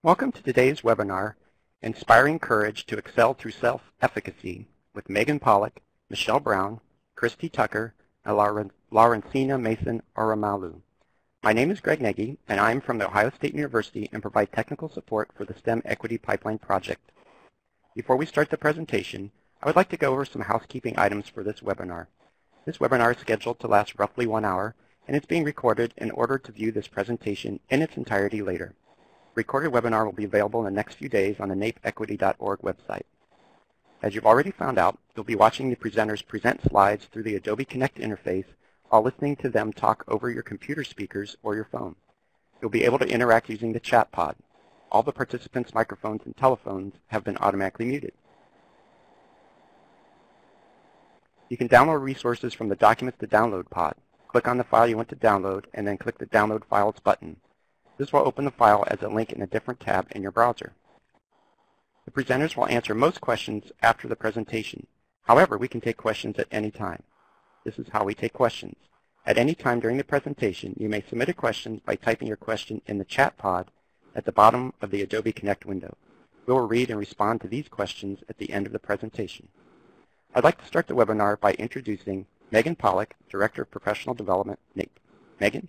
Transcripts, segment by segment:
Welcome to today's webinar, Inspiring Courage to Excel Through Self-Efficacy, with Megan Pollock, Michelle Brown, Christy Tucker, and Laurencina Mason-Oramalu. My name is Greg Nagy, and I am from The Ohio State University and provide technical support for the STEM Equity Pipeline Project. Before we start the presentation, I would like to go over some housekeeping items for this webinar. This webinar is scheduled to last roughly 1 hour, and it's being recorded in order to view this presentation in its entirety later. The recorded webinar will be available in the next few days on the napeequity.org website. As you've already found out, you'll be watching the presenters present slides through the Adobe Connect interface while listening to them talk over your computer speakers or your phone. You'll be able to interact using the chat pod. All the participants' microphones and telephones have been automatically muted. You can download resources from the Documents to Download pod. Click on the file you want to download and then click the Download Files button. This will open the file as a link in a different tab in your browser. The presenters will answer most questions after the presentation. However, we can take questions at any time. This is how we take questions. At any time during the presentation, you may submit a question by typing your question in the chat pod at the bottom of the Adobe Connect window. We will read and respond to these questions at the end of the presentation. I'd like to start the webinar by introducing Megan Pollock, Director of Professional Development, NAEP. Megan?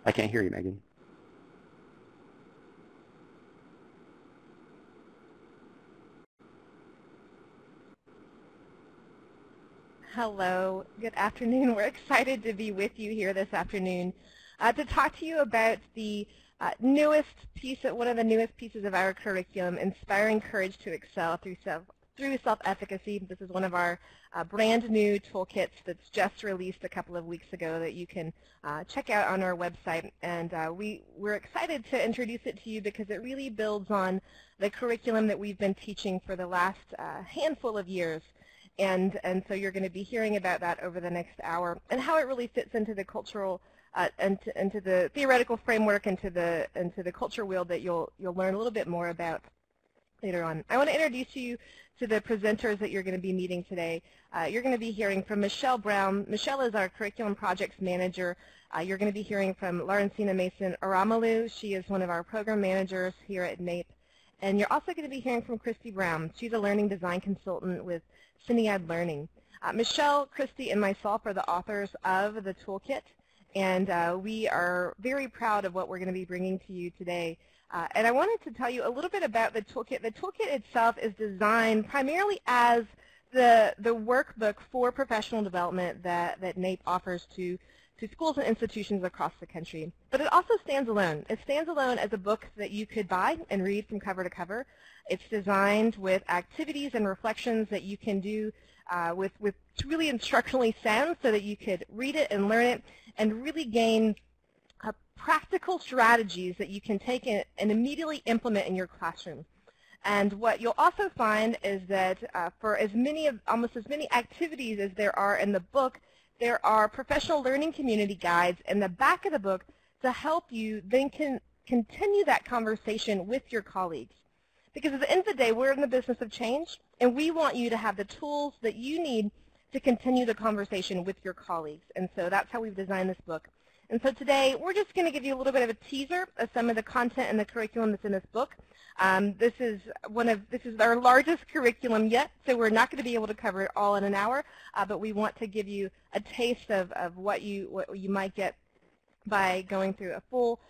I can't hear you, Megan. Hello, good afternoon. We're excited to be with you here this afternoon to talk to you about the one of the newest pieces of our curriculum, Inspiring Courage to Excel Through Self-Efficacy. This is one of our brand new toolkits that's just released a couple of weeks ago that you can check out on our website. And we're excited to introduce it to you because it really builds on the curriculum that we've been teaching for the last handful of years. And so you're going to be hearing about that over the next hour and how it really fits into the cultural into the theoretical framework, into the culture wheel that you'll learn a little bit more about later on. I want to introduce you to the presenters that you're going to be meeting today. You're going to be hearing from Michelle Brown. Michelle is our Curriculum Projects Manager. You're going to be hearing from Laurencina Mason-Oramalu. She is one of our program managers here at NAEP. And you're also going to be hearing from Christy Brown. She's a learning design consultant with Cinead Learning. Michelle, Christy, and myself are the authors of the toolkit, and we are very proud of what we're going to be bringing to you today. And I wanted to tell you a little bit about the toolkit. The toolkit itself is designed primarily as the workbook for professional development that NAEP offers to schools and institutions across the country. But it also stands alone. It stands alone as a book that you could buy and read from cover to cover. It's designed with activities and reflections that you can do with really instructionally sound so that you could read it and learn it and really gain practical strategies that you can take and immediately implement in your classroom. And what you'll also find is that for almost as many activities as there are in the book, there are professional learning community guides in the back of the book to help you then continue that conversation with your colleagues. Because at the end of the day, we're in the business of change, and we want you to have the tools that you need to continue the conversation with your colleagues. And so that's how we've designed this book. And so today, we're just going to give you a little bit of a teaser of some of the content and the curriculum that's in this book. This is our largest curriculum yet, so we're not going to be able to cover it all in an hour, but we want to give you a taste of what you might get by going through a full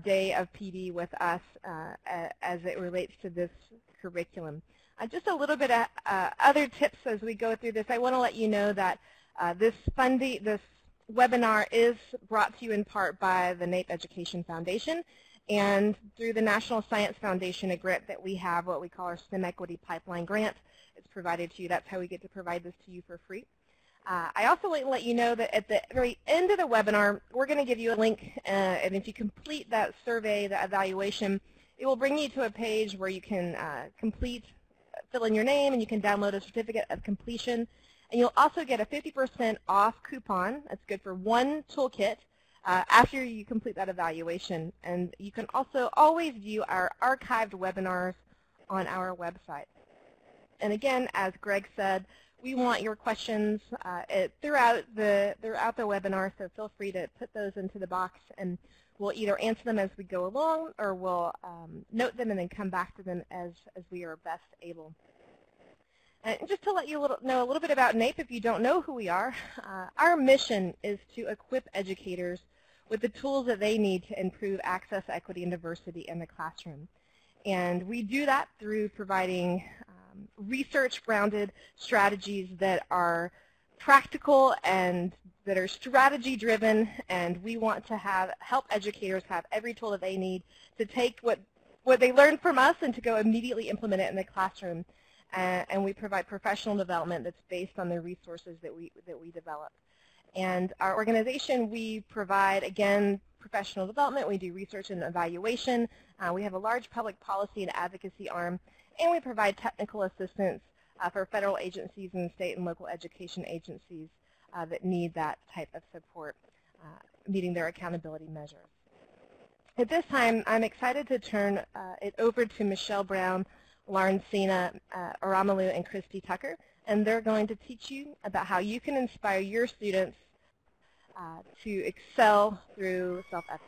day of PD with us as it relates to this curriculum. Just a little bit of other tips as we go through this. I want to let you know that this webinar is brought to you in part by the NAEP Education Foundation and through the National Science Foundation, a grant that we have, what we call our STEM Equity Pipeline Grant. It's provided to you. That's how we get to provide this to you for free. I also want to let you know that at the very end of the webinar, we're going to give you a link, and if you complete that survey, the evaluation, it will bring you to a page where you can fill in your name, and you can download a certificate of completion. And you'll also get a 50% off coupon. That's good for one toolkit after you complete that evaluation. And you can also always view our archived webinars on our website. And again, as Greg said, We want your questions throughout the webinar, so feel free to put those into the box, and we'll either answer them as we go along, or we'll note them and then come back to them as we are best able. And just to let you know a little bit about NAEP, if you don't know who we are, our mission is to equip educators with the tools that they need to improve access, equity, and diversity in the classroom. And we do that through providing research-grounded strategies that are practical and that are strategy-driven, and we want to help educators have every tool that they need to take what they learn from us and to go immediately implement it in the classroom. And we provide professional development that's based on the resources that we develop. And our organization, we provide, again, professional development. We do research and evaluation. We have a large public policy and advocacy arm, and we provide technical assistance for federal agencies and state and local education agencies that need that type of support, meeting their accountability measures. At this time, I'm excited to turn it over to Michelle Brown, Laurencina Aramalu, and Christy Tucker, and they're going to teach you about how you can inspire your students to excel through self-efficacy.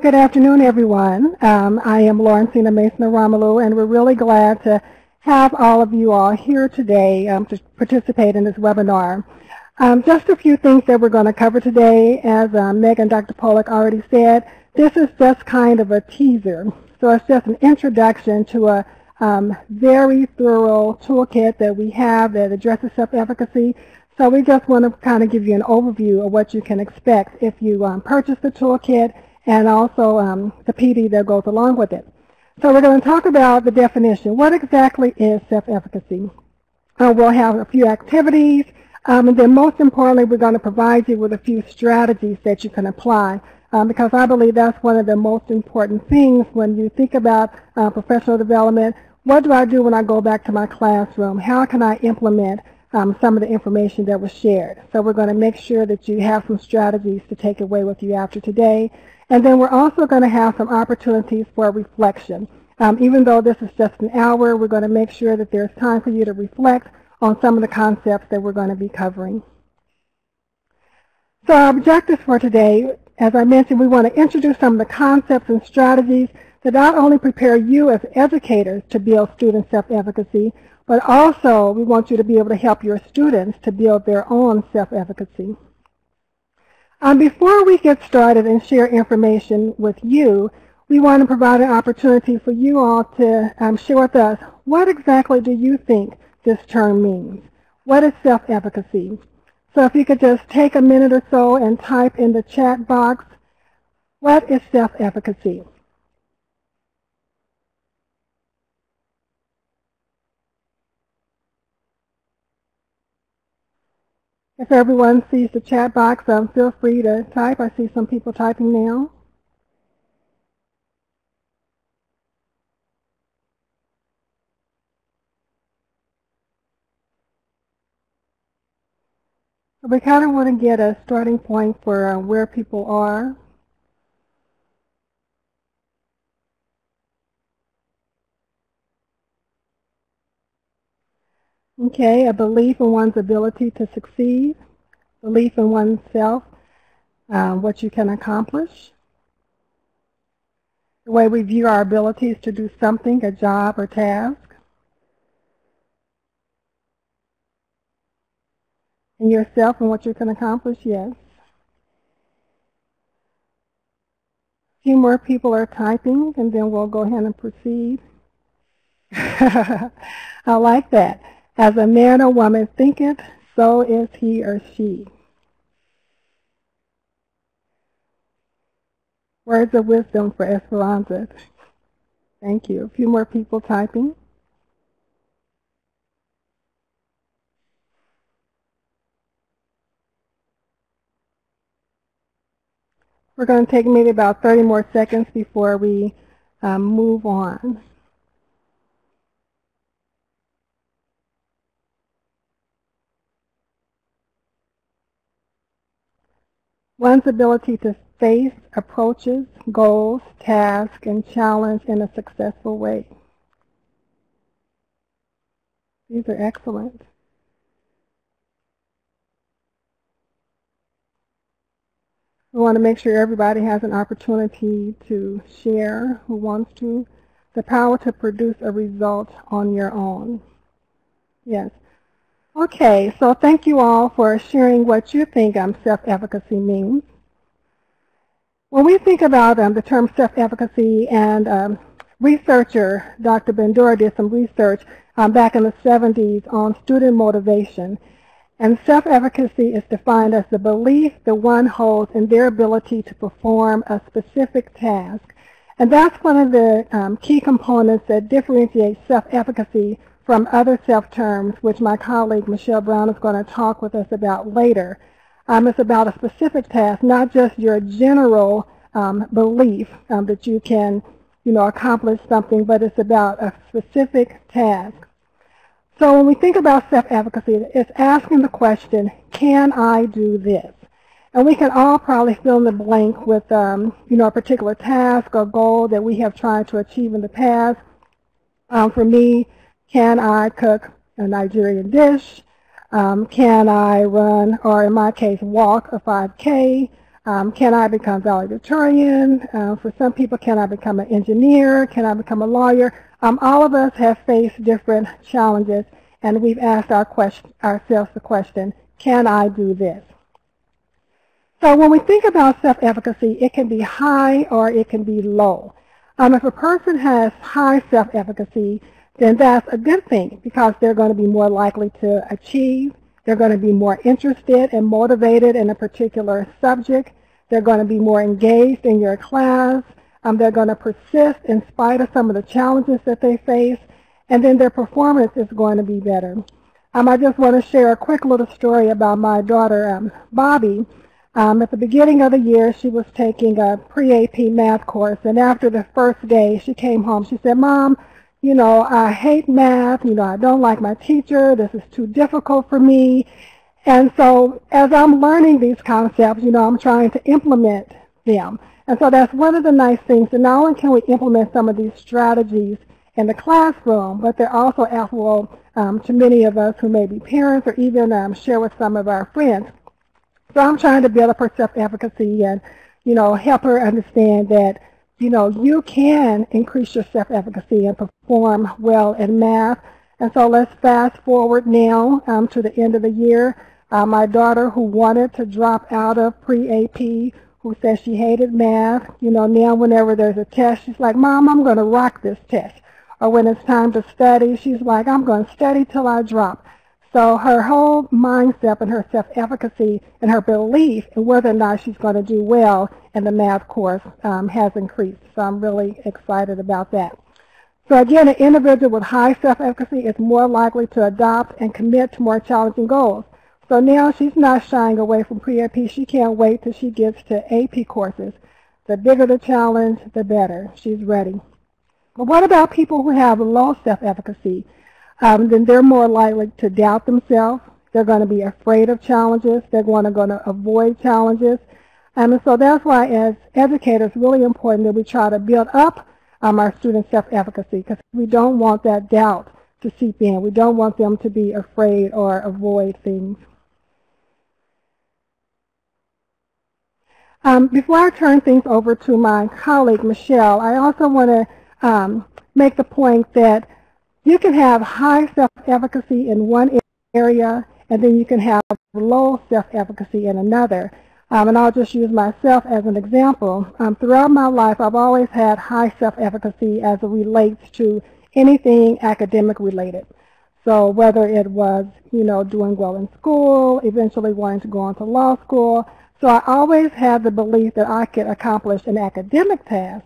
Good afternoon, everyone. I am Laurencina Aramalu, and we're really glad to have all of you all here today to participate in this webinar. Just a few things that we're going to cover today. As Meg and Dr. Pollack already said, this is just kind of a teaser. So it's just an introduction to a very thorough toolkit that we have that addresses self-efficacy. So we just want to kind of give you an overview of what you can expect if you purchase the toolkit, and also the PD that goes along with it. So we're going to talk about the definition. What exactly is self-efficacy? We'll have a few activities. And then most importantly, we're going to provide you with a few strategies that you can apply, because I believe that's one of the most important things when you think about professional development. What do I do when I go back to my classroom? How can I implement some of the information that was shared? So we're going to make sure that you have some strategies to take away with you after today. And then we're also going to have some opportunities for reflection. Even though this is just an hour, we're going to make sure that there's time for you to reflect on some of the concepts that we're going to be covering. So our objectives for today, as I mentioned, we want to introduce some of the concepts and strategies that not only prepare you as educators to build student self-efficacy, but also we want you to be able to help your students to build their own self-efficacy. Before we get started and share information with you, we want to provide an opportunity for you all to share with us, what exactly do you think this term means? What is self-efficacy? So if you could just take a minute or so and type in the chat box, what is self-efficacy? If everyone sees the chat box, feel free to type. I see some people typing now. We kind of want to get a starting point for where people are. Okay, a belief in one's ability to succeed, belief in oneself, what you can accomplish, the way we view our abilities to do something, a job or task, and yourself and what you can accomplish, yes. A few more people are typing, and then we'll go ahead and proceed. I like that. As a man or woman thinketh, so is he or she. Words of wisdom for Esperanza. Thank you. A few more people typing. We're going to take maybe about 30 more seconds before we move on. One's ability to face, approaches, goals, tasks, and challenge in a successful way. These are excellent. We want to make sure everybody has an opportunity to share, who wants to, the power to produce a result on your own. Yes. Okay, so thank you all for sharing what you think self-efficacy means. When we think about the term self-efficacy, and researcher Dr. Bandura did some research back in the 70s on student motivation. And self-efficacy is defined as the belief that one holds in their ability to perform a specific task. And that's one of the key components that differentiates self-efficacy from other self-terms, which my colleague Michelle Brown is going to talk with us about later. It's about a specific task, not just your general belief that you can, accomplish something, but it's about a specific task. So when we think about self-efficacy, it's asking the question, can I do this? And we can all probably fill in the blank with, a particular task or goal that we have tried to achieve in the past. For me, can I cook a Nigerian dish? Can I run, or in my case, walk a 5K? Can I become valedictorian? For some people, can I become an engineer? Can I become a lawyer? All of us have faced different challenges, and we've asked ourselves the question, can I do this? So when we think about self-efficacy, it can be high or it can be low. If a person has high self-efficacy, then that's a good thing because they're going to be more likely to achieve. They're going to be more interested and motivated in a particular subject. They're going to be more engaged in your class. They're going to persist in spite of some of the challenges that they face, and then their performance is going to be better. I just want to share a quick little story about my daughter, Bobby. At the beginning of the year, she was taking a pre-AP math course, and after the first day, she came home. She said, Mom, I hate math. I don't like my teacher. This is too difficult for me. And so as I'm learning these concepts, I'm trying to implement them. And so that's one of the nice things, that not only can we implement some of these strategies in the classroom, but they're also applicable to many of us who may be parents or even share with some of our friends. So I'm trying to build up her self-efficacy and, help her understand that, you can increase your self-efficacy and perform well in math. And so let's fast forward now to the end of the year. My daughter, who wanted to drop out of pre-AP, who says she hated math, now whenever there's a test, she's like, Mom, I'm going to rock this test. Or when it's time to study, she's like, I'm going to study till I drop. So her whole mindset and her self-efficacy and her belief in whether or not she's going to do well in the math course has increased. So I'm really excited about that. So again, an individual with high self-efficacy is more likely to adopt and commit to more challenging goals. So now she's not shying away from pre-AP. She can't wait till she gets to AP courses. The bigger the challenge, the better. She's ready. But what about people who have low self-efficacy? Then they're more likely to doubt themselves. They're going to be afraid of challenges. They're going to avoid challenges. And so that's why, as educators, it's really important that we try to build up our students' self-efficacy, because we don't want that doubt to seep in. We don't want them to be afraid or avoid things. Before I turn things over to my colleague, Michelle, I also want to make the point that you can have high self-efficacy in one area, and then you can have low self-efficacy in another. And I'll just use myself as an example. Throughout my life, I've always had high self-efficacy as it relates to anything academic related. So whether it was, doing well in school, eventually wanting to go on to law school. So I always had the belief that I could accomplish an academic task.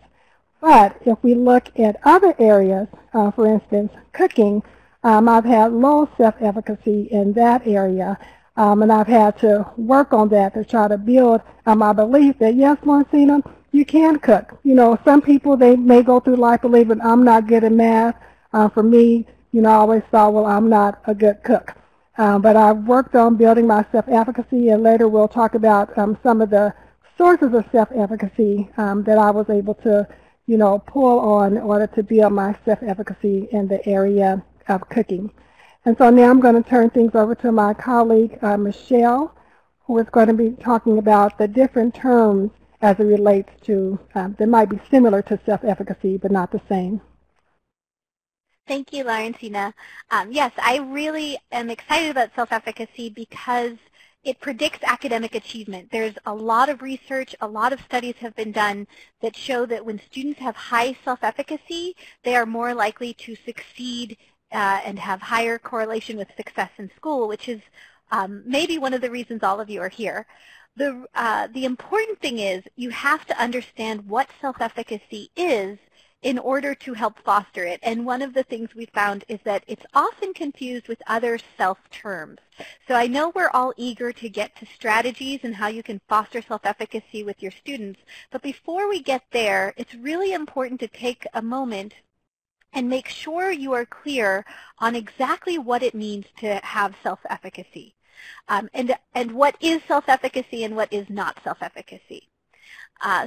But if we look at other areas, for instance, cooking, I've had low self-efficacy in that area, and I've had to work on that to try to build my belief that, yes, Lorcina, you can cook. Some people, they may go through life believing I'm not good at math. For me, I always thought, well, I'm not a good cook. But I've worked on building my self-efficacy, and later we'll talk about some of the sources of self-efficacy that I was able to, pull on in order to build my self-efficacy in the area of cooking. And so now I'm going to turn things over to my colleague, Michelle, who is going to be talking about the different terms as it relates to, that might be similar to self-efficacy, but not the same. Thank you, Laurencina. Yes, I really am excited about self-efficacy because it predicts academic achievement. There's a lot of research, a lot of studies have been done that show that when students have high self-efficacy, they are more likely to succeed and have higher correlation with success in school, which is maybe one of the reasons all of you are here. The important thing is you have to understand what self-efficacy is in order to help foster it. And one of the things we found is that it's often confused with other self-terms. So I know we're all eager to get to strategies and how you can foster self-efficacy with your students, but before we get there, it's really important to take a moment and make sure you are clear on exactly what it means to have self-efficacy. And what is self-efficacy and what is not self-efficacy.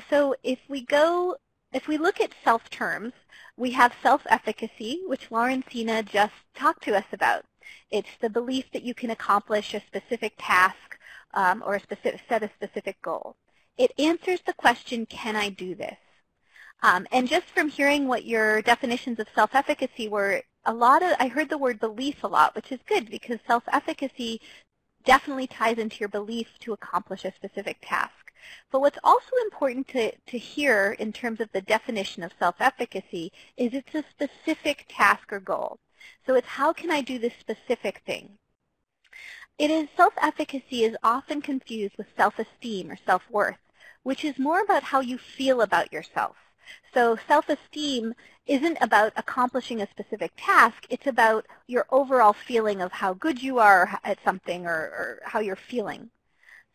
So if we look at self-terms, we have self-efficacy, which Laurencina just talked to us about. It's the belief that you can accomplish a specific task or set a specific goal. It answers the question, can I do this? And just from hearing what your definitions of self-efficacy were, I heard the word belief a lot, which is good because self-efficacy definitely ties into your belief to accomplish a specific task. But what's also important to hear in terms of the definition of self-efficacy is it's a specific task or goal. So it's how can I do this specific thing? Self-efficacy is often confused with self-esteem or self-worth, which is more about how you feel about yourself. So self-esteem isn't about accomplishing a specific task, it's about your overall feeling of how good you are at something or how you're feeling.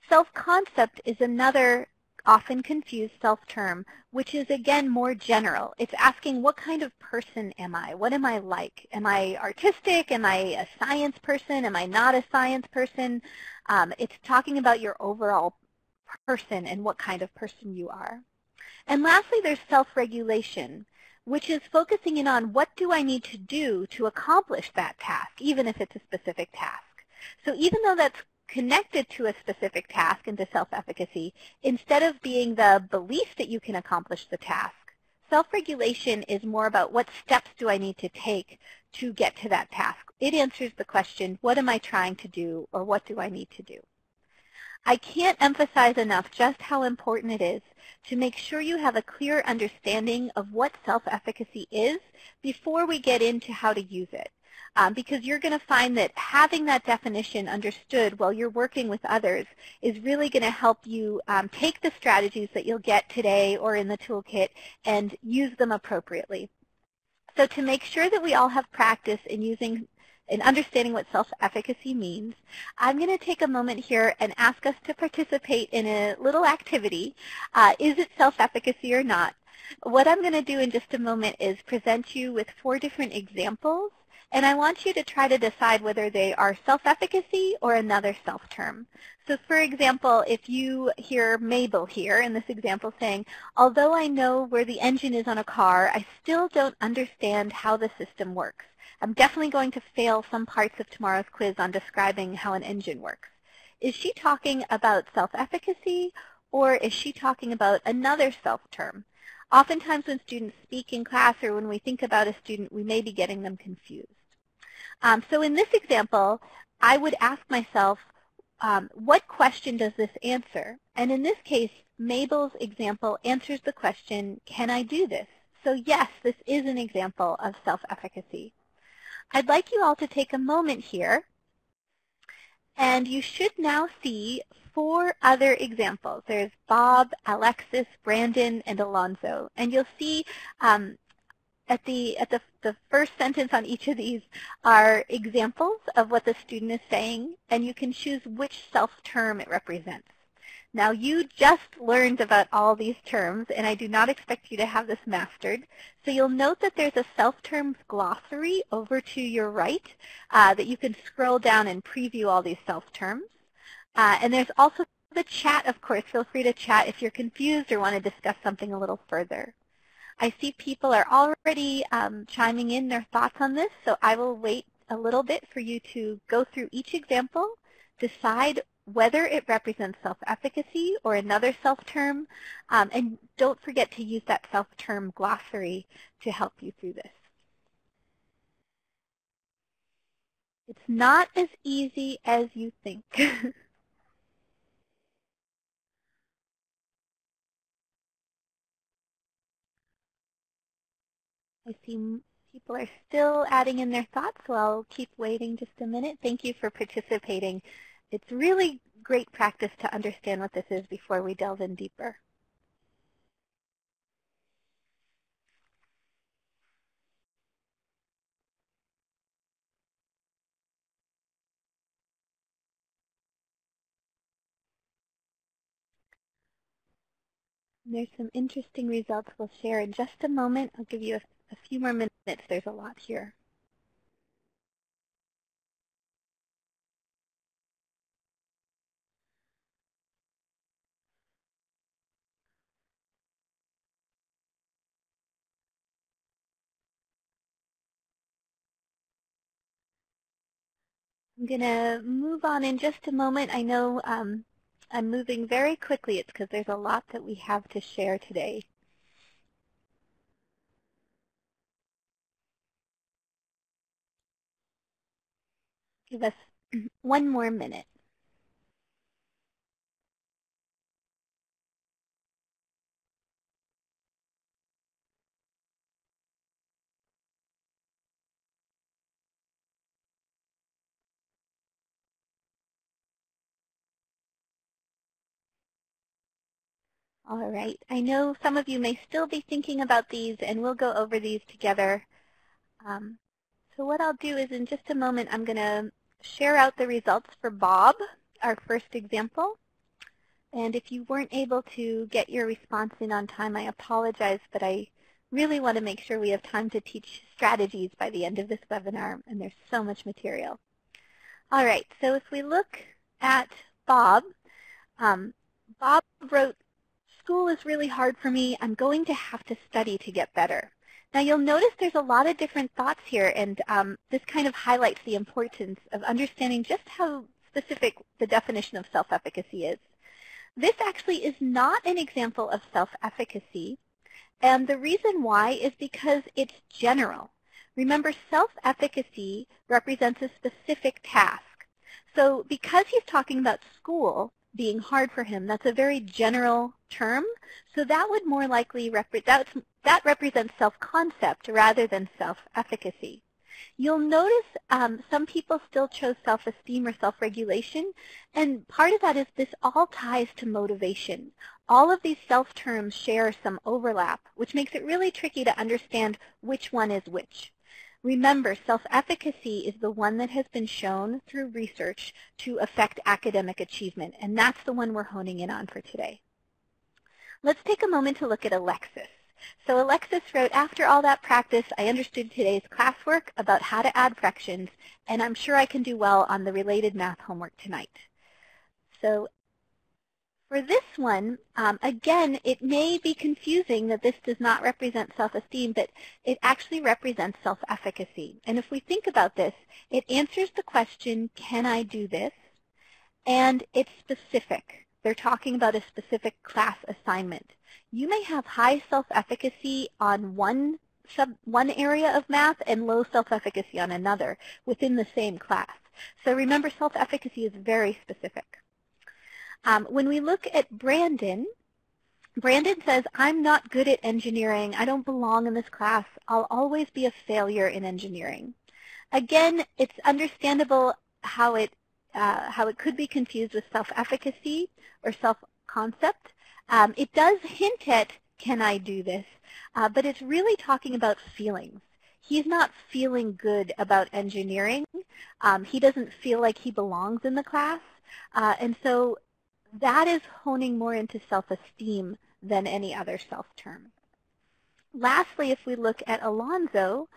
Self-concept is another often confused self-term, which is again more general. It's asking what kind of person am I? What am I like? Am I artistic? Am I a science person? Am I not a science person? It's talking about your overall person and what kind of person you are. And lastly, there's self-regulation, which is focusing in on what do I need to do to accomplish that task, even if it's a specific task. So even though that's connected to a specific task and to self-efficacy, instead of being the belief that you can accomplish the task, self-regulation is more about what steps do I need to take to get to that task. It answers the question, what am I trying to do or what do I need to do? I can't emphasize enough just how important it is to make sure you have a clear understanding of what self-efficacy is before we get into how to use it. Because you're going to find that having that definition understood while you're working with others is really going to help you take the strategies that you'll get today or in the toolkit and use them appropriately. So to make sure that we all have practice in using and understanding what self-efficacy means, I'm going to take a moment here and ask us to participate in a little activity. Is it self-efficacy or not? What I'm going to do in just a moment is present you with 4 different examples, and I want you to try to decide whether they are self-efficacy or another self-term. So for example, if you hear Mabel here in this example saying, although I know where the engine is on a car, I still don't understand how the system works. I'm definitely going to fail some parts of tomorrow's quiz on describing how an engine works. Is she talking about self-efficacy or is she talking about another self-term? Oftentimes when students speak in class or when we think about a student, we may be getting them confused. So in this example, I would ask myself, what question does this answer? And in this case, Mabel's example answers the question, can I do this? So yes, this is an example of self-efficacy. I'd like you all to take a moment here, and you should now see 4 other examples. There's Bob, Alexis, Brandon, and Alonzo. And you'll see at the first sentence on each of these are examples of what the student is saying, and you can choose which self-term it represents. Now, you just learned about all these terms, and I do not expect you to have this mastered. So you'll note that there's a self-terms glossary over to your right that you can scroll down and preview all these self-terms. And there's also the chat, of course, feel free to chat if you're confused or want to discuss something a little further. I see people are already chiming in their thoughts on this, so I will wait a little bit for you to go through each example, decide whether it represents self-efficacy or another self-term, and don't forget to use that self-term glossary to help you through this. It's not as easy as you think. I see people are still adding in their thoughts, so I'll keep waiting just a minute. Thank you for participating. It's really great practice to understand what this is before we delve in deeper. There's some interesting results we'll share in just a moment. I'll give you a few more minutes. There's a lot here. I'm going to move on in just a moment. I know I'm moving very quickly. It's because there's a lot that we have to share today. Give us one more minute. All right. I know some of you may still be thinking about these, and we'll go over these together. So what I'll do is in just a moment, I'm going to share out the results for Bob, our first example. And if you weren't able to get your response in on time, I apologize, but I really want to make sure we have time to teach strategies by the end of this webinar, and there's so much material. All right, so if we look at Bob, Bob wrote, "School is really hard for me. I'm going to have to study to get better." Now you'll notice there's a lot of different thoughts here, and this kind of highlights the importance of understanding just how specific the definition of self-efficacy is. This actually is not an example of self-efficacy, and the reason why is because it's general. Remember, self-efficacy represents a specific task. So because he's talking about school being hard for him, that's a very general term, so that would more likely that represents self-concept rather than self-efficacy. You'll notice some people still chose self-esteem or self-regulation, and part of that is this all ties to motivation. All of these self-terms share some overlap, which makes it really tricky to understand which one is which. Remember, self-efficacy is the one that has been shown through research to affect academic achievement, and that's the one we're honing in on for today. Let's take a moment to look at Alexis. So Alexis wrote, "After all that practice, I understood today's classwork about how to add fractions, and I'm sure I can do well on the related math homework tonight." So for this one, again, it may be confusing that this does not represent self-esteem, but it actually represents self-efficacy. And if we think about this, it answers the question, can I do this? And it's specific. They're talking about a specific class assignment. You may have high self-efficacy on one area of math and low self-efficacy on another within the same class. So remember, self-efficacy is very specific. When we look at Brandon, Brandon says, "I'm not good at engineering. I don't belong in this class. I'll always be a failure in engineering." Again, it's understandable how it could be confused with self-efficacy or self-concept. It does hint at, can I do this? But it's really talking about feelings. He's not feeling good about engineering. He doesn't feel like he belongs in the class. And so that is honing more into self-esteem than any other self-term. Lastly, if we look at Alonzo,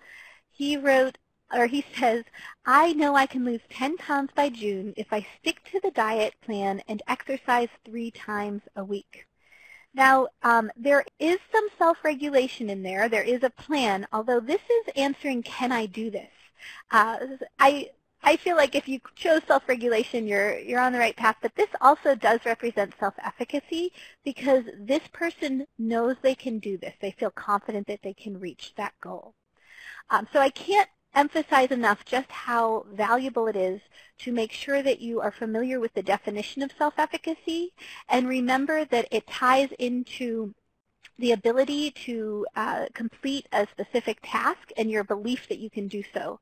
he wrote, or he says, I know I can lose 10 pounds by June if I stick to the diet plan and exercise 3 times a week. Now, there is some self-regulation in there. There is a plan, although this is answering, can I do this? I feel like if you chose self-regulation, you're on the right path, but this also does represent self-efficacy because this person knows they can do this. They feel confident that they can reach that goal. So I can't emphasize enough just how valuable it is to make sure that you are familiar with the definition of self-efficacy and remember that it ties into the ability to complete a specific task and your belief that you can do so.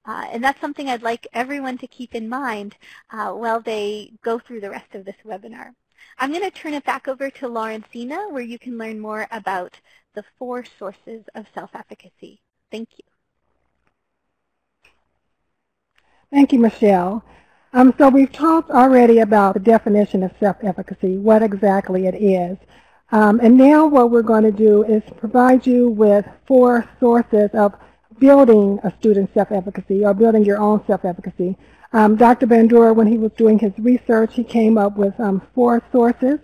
And that's something I'd like everyone to keep in mind while they go through the rest of this webinar. I'm going to turn it back over to Laurencina, where you can learn more about the 4 sources of self-efficacy. Thank you. Thank you, Michelle. So we've talked already about the definition of self-efficacy, what exactly it is. And now what we're going to do is provide you with 4 sources of building a student's self-efficacy or building your own self-efficacy. Dr. Bandura, when he was doing his research, he came up with 4 sources.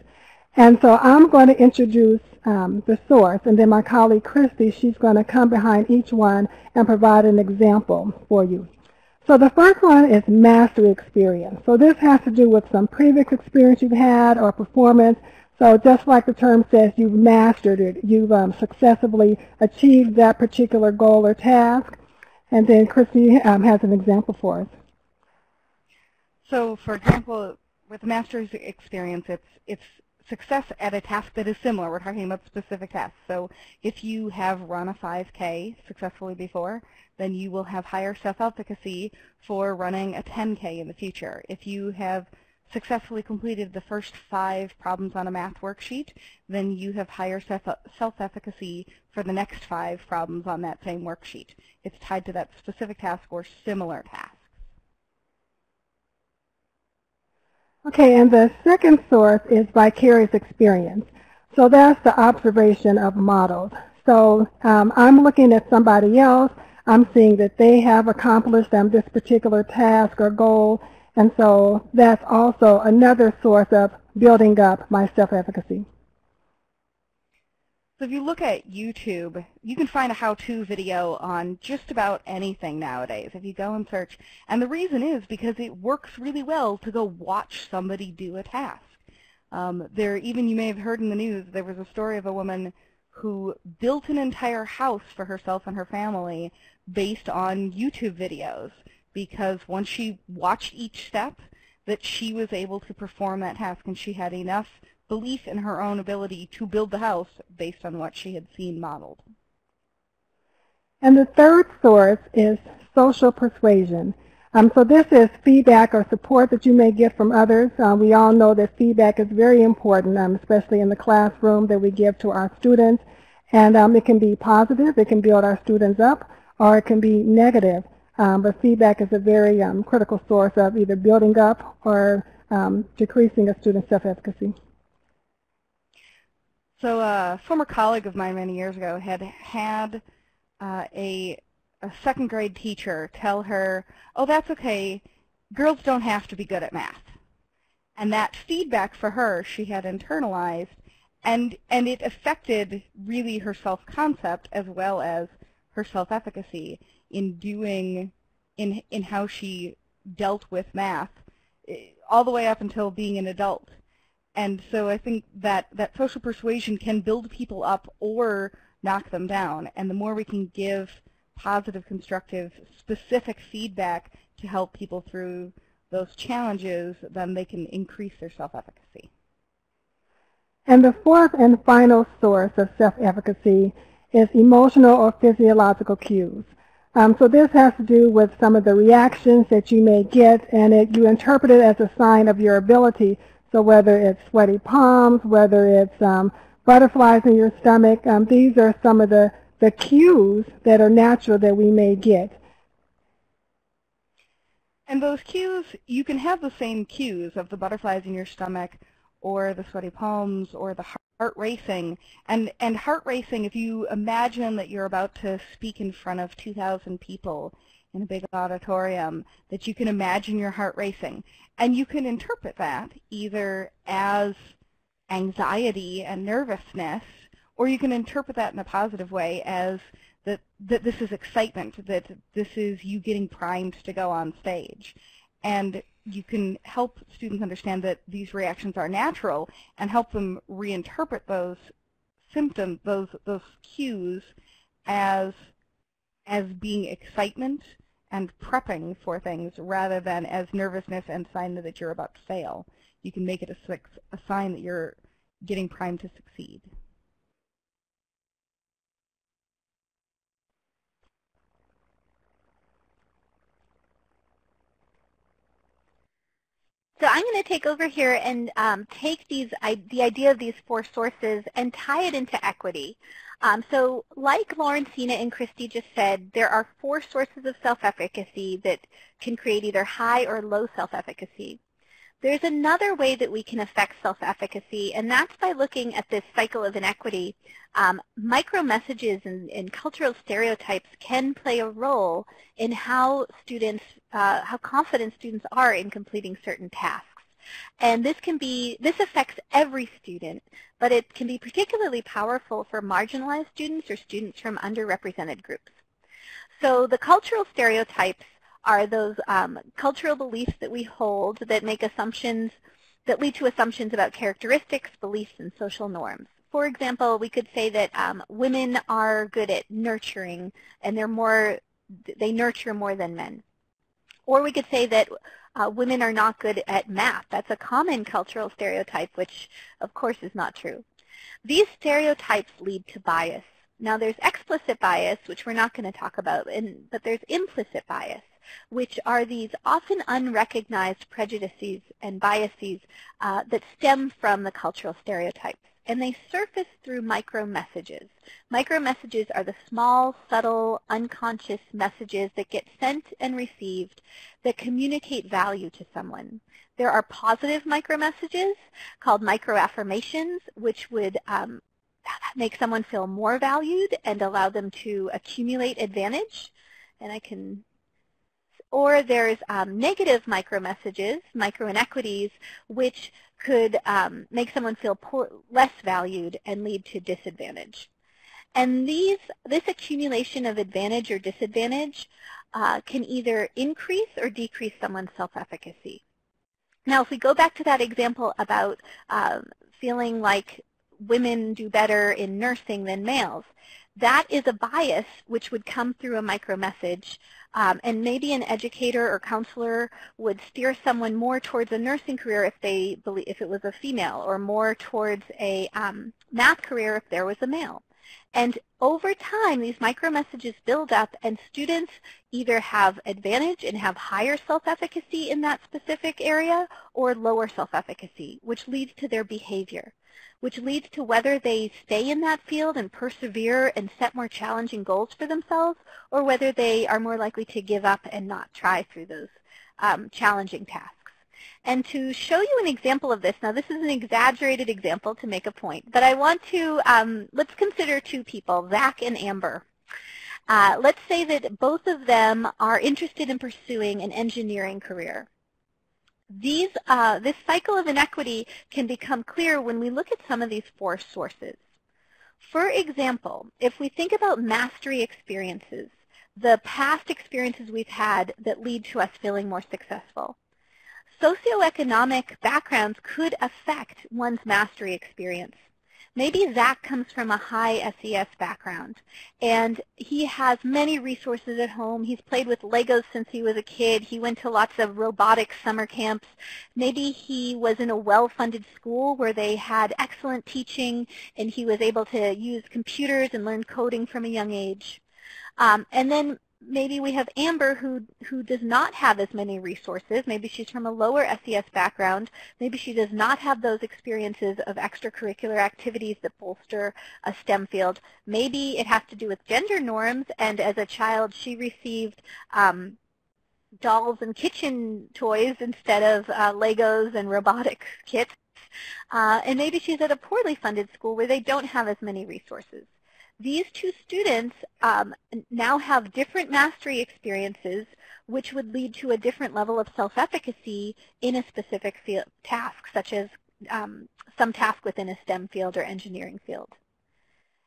And so I'm going to introduce the source, and then my colleague Christy, she's going to come behind each one and provide an example for you. So the first one is mastery experience. So this has to do with some previous experience you've had or performance. So just like the term says, you've mastered it. You've successfully achieved that particular goal or task. And then Christy has an example for us. So, for example, with mastery experience, it's success at a task that is similar. We're talking about specific tasks. So if you have run a 5K successfully before, then you will have higher self-efficacy for running a 10K in the future. If you have successfully completed the first 5 problems on a math worksheet, then you have higher self-efficacy for the next 5 problems on that same worksheet. It's tied to that specific task or similar task. Okay, and the second source is vicarious experience. So that's the observation of models. So I'm looking at somebody else. I'm seeing that they have accomplished this particular task or goal. And so that's also another source of building up my self-efficacy. So if you look at YouTube, you can find a how-to video on just about anything nowadays if you go and search. And the reason is because it works really well to go watch somebody do a task. Even you may have heard in the news, there was a story of a woman who built an entire house for herself and her family based on YouTube videos, because once she watched each step, that she was able to perform that task, and she had enough belief in her own ability to build the house based on what she had seen modeled. And the third source is social persuasion. So this is feedback or support that you may get from others. We all know that feedback is very important, especially in the classroom, that we give to our students. And it can be positive, it can build our students up, or it can be negative. But feedback is a very critical source of either building up or decreasing a student's self-efficacy. So a former colleague of mine many years ago had a second grade teacher tell her, oh, that's okay, girls don't have to be good at math. And that feedback for her she had internalized, and it affected really her self-concept as well as her self-efficacy in how she dealt with math all the way up until being an adult. And so I think that social persuasion can build people up or knock them down. And the more we can give positive, constructive, specific feedback to help people through those challenges, then they can increase their self-efficacy. And the fourth and final source of self-efficacy is emotional or physiological cues. So this has to do with some of the reactions that you may get, and you interpret it as a sign of your ability. So whether it's sweaty palms, whether it's butterflies in your stomach, these are some of the cues that are natural that we may get. And those cues, you can have the same cues of the butterflies in your stomach or the sweaty palms or the heart racing. And heart racing, if you imagine that you're about to speak in front of 2,000 people, in a big auditorium, that you can imagine your heart racing. And you can interpret that either as anxiety and nervousness, or you can interpret that in a positive way as that this is excitement, that this is you getting primed to go on stage. And you can help students understand that these reactions are natural and help them reinterpret those symptoms, those cues as being excitement and prepping for things rather than as nervousness and sign that you're about to fail. You can make it a sign that you're getting primed to succeed. So I'm going to take over here and take the idea of these 4 sources and tie it into equity. So like Laurencina and Christy just said, there are 4 sources of self-efficacy that can create either high or low self-efficacy. There's another way that we can affect self-efficacy, and that's by looking at this cycle of inequity. Micro-messages and cultural stereotypes can play a role in how confident students are in completing certain tasks. And this affects every student, but it can be particularly powerful for marginalized students or students from underrepresented groups. So the cultural stereotypes are those cultural beliefs that we hold that make assumptions, that lead to assumptions about characteristics, beliefs, and social norms. For example, we could say that women are good at nurturing, and they nurture more than men. Or we could say that women are not good at math. That's a common cultural stereotype, which of course is not true. These stereotypes lead to bias. Now there's explicit bias, which we're not going to talk about, but there's implicit bias, which are these often unrecognized prejudices and biases that stem from the cultural stereotypes. And they surface through micro-messages. Micro-messages are the small, subtle, unconscious messages that get sent and received that communicate value to someone. There are positive micro-messages called micro-affirmations, which would make someone feel more valued and allow them to accumulate advantage. Or there's negative micro-messages, micro-inequities, which could make someone feel less valued and lead to disadvantage. And this accumulation of advantage or disadvantage can either increase or decrease someone's self-efficacy. Now, if we go back to that example about feeling like women do better in nursing than males, that is a bias which would come through a micro-message. And maybe an educator or counselor would steer someone more towards a nursing career if it was a female, or more towards a math career if there was a male. And over time, these micro-messages build up, and students either have advantage and have higher self-efficacy in that specific area, or lower self-efficacy, which leads to their behavior, which leads to whether they stay in that field and persevere and set more challenging goals for themselves, or whether they are more likely to give up and not try through those challenging tasks. And to show you an example of this, now this is an exaggerated example to make a point, but I want to, let's consider 2 people, Zach and Amber. Let's say that both of them are interested in pursuing an engineering career. This cycle of inequity can become clear when we look at some of these 4 sources. For example, if we think about mastery experiences, the past experiences we've had that lead to us feeling more successful, socioeconomic backgrounds could affect one's mastery experience. Maybe Zach comes from a high SES background, and he has many resources at home. He's played with Legos since he was a kid. He went to lots of robotics summer camps. Maybe he was in a well-funded school where they had excellent teaching, and he was able to use computers and learn coding from a young age. And then maybe we have Amber who does not have as many resources. Maybe she's from a lower SES background. Maybe she does not have those experiences of extracurricular activities that bolster a STEM field. Maybe it has to do with gender norms, and as a child she received dolls and kitchen toys instead of Legos and robotic kits. And maybe she's at a poorly funded school where they don't have as many resources. these two students now have different mastery experiences, which would lead to a different level of self-efficacy in a specific field, task, such as some task within a STEM field or engineering field.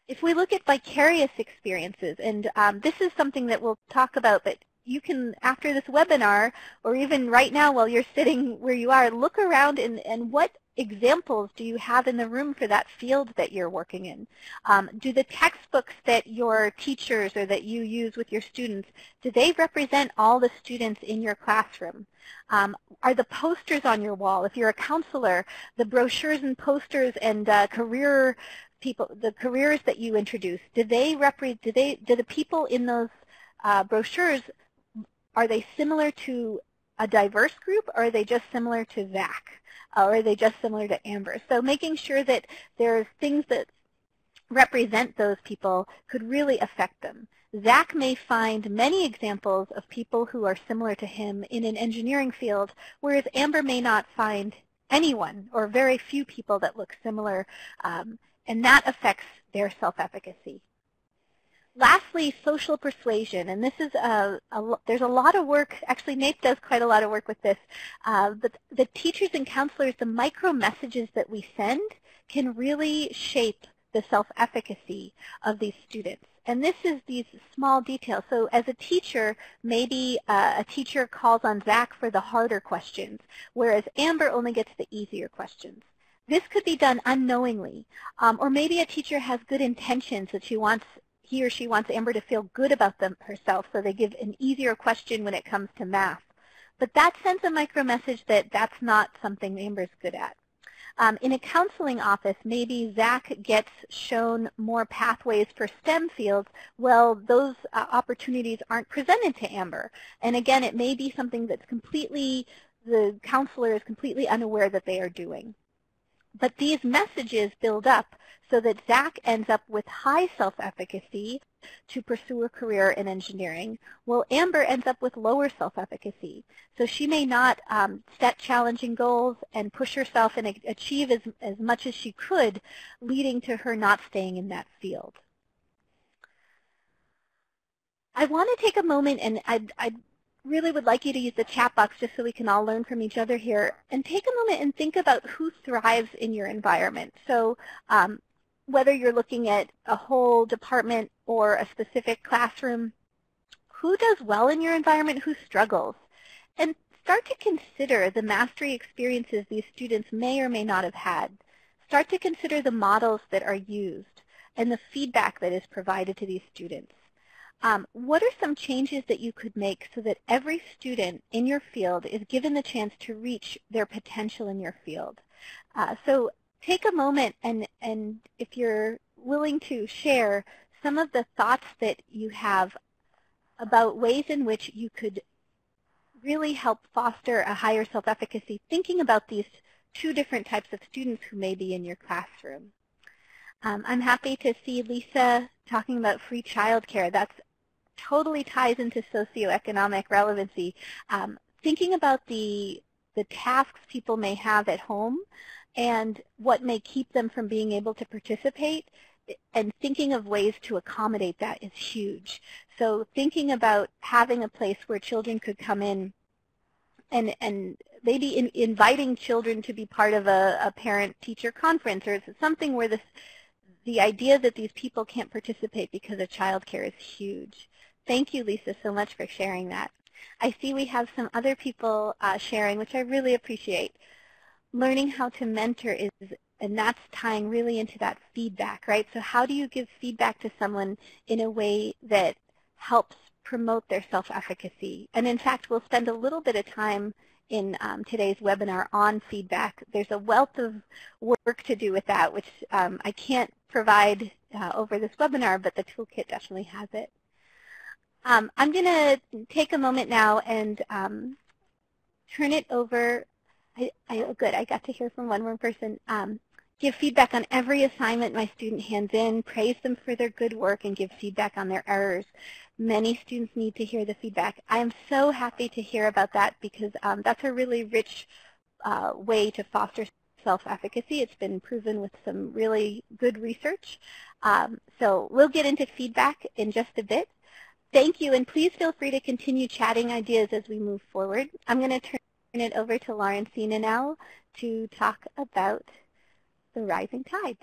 If we look at vicarious experiences, and this is something that we'll talk about, but you can, after this webinar, or even right now while you're sitting where you are, look around and what examples do you have in the room for that field that you're working in? Do the textbooks that your teachers or that you use with your students, do they represent all the students in your classroom? Are the posters on your wall, if you're a counselor, the brochures and posters and career people, the careers that you introduce, do the people in those brochures, are they similar to a diverse group, or are they just similar to Zach? Or are they just similar to Amber? So making sure that there's things that represent those people could really affect them. Zach may find many examples of people who are similar to him in an engineering field, whereas Amber may not find anyone or very few people that look similar, and that affects their self-efficacy. Lastly, social persuasion, and this is there's a lot of work. Actually, Nate does quite a lot of work with this. But the teachers and counselors, the micro messages that we send can really shape the self-efficacy of these students. And this is these small details. So as a teacher, maybe a teacher calls on Zach for the harder questions, whereas Amber only gets the easier questions. This could be done unknowingly, or maybe a teacher has good intentions that he or she wants Amber to feel good about herself, so they give an easier question when it comes to math. But that sends a micro message that that's not something Amber's good at. In a counseling office, maybe Zach gets shown more pathways for STEM fields. Well, those opportunities aren't presented to Amber. And again, it may be something that's the counselor is completely unaware that they are doing. But these messages build up so that Zach ends up with high self-efficacy to pursue a career in engineering, while Amber ends up with lower self-efficacy. So she may not set challenging goals and push herself and achieve as much as she could, leading to her not staying in that field. I want to take a moment, and I'd really would like you to use the chat box just so we can all learn from each other here, and take a moment and think about who thrives in your environment. So whether you're looking at a whole department or a specific classroom, who does well in your environment, who struggles? And start to consider the mastery experiences these students may or may not have had. Start to consider the models that are used and the feedback that is provided to these students. What are some changes that you could make so that every student in your field is given the chance to reach their potential in your field? So take a moment and if you're willing to share some of the thoughts that you have about ways in which you could really help foster a higher self-efficacy, thinking about these two different types of students who may be in your classroom. I'm happy to see Lisa talking about free childcare. That's totally ties into socioeconomic relevancy. Thinking about the tasks people may have at home and what may keep them from being able to participate, and thinking of ways to accommodate that is huge. So thinking about having a place where children could come in and maybe inviting children to be part of a parent-teacher conference, or something where the idea that these people can't participate because of childcare is huge. Thank you, Lisa, so much for sharing that. I see we have some other people sharing, which I really appreciate. Learning how to mentor and that's tying really into that feedback, right? So how do you give feedback to someone in a way that helps promote their self-efficacy? And in fact, we'll spend a little bit of time in today's webinar on feedback. There's a wealth of work to do with that, which I can't provide over this webinar, but the toolkit definitely has it. I'm going to take a moment now and turn it over. Good, I got to hear from one more person. Give feedback on every assignment my student hands in, praise them for their good work, and give feedback on their errors. Many students need to hear the feedback. I am so happy to hear about that because that's a really rich way to foster self-efficacy. It's been proven with some really good research. So we'll get into feedback in just a bit. Thank you, and please feel free to continue chatting ideas as we move forward. I'm going to turn it over to Laurencina now to talk about the rising tide.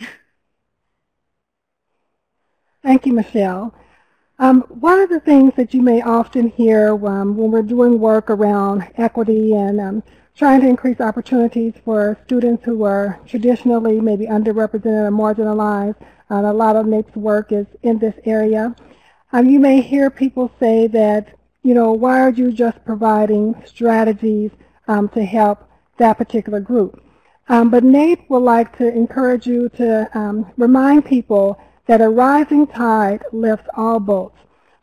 Thank you, Michelle. One of the things that you may often hear when we're doing work around equity and trying to increase opportunities for students who are traditionally maybe underrepresented or marginalized, a lot of NAEP's work is in this area. You may hear people say that, why are you just providing strategies to help that particular group? But NAEP would like to encourage you to remind people that a rising tide lifts all boats.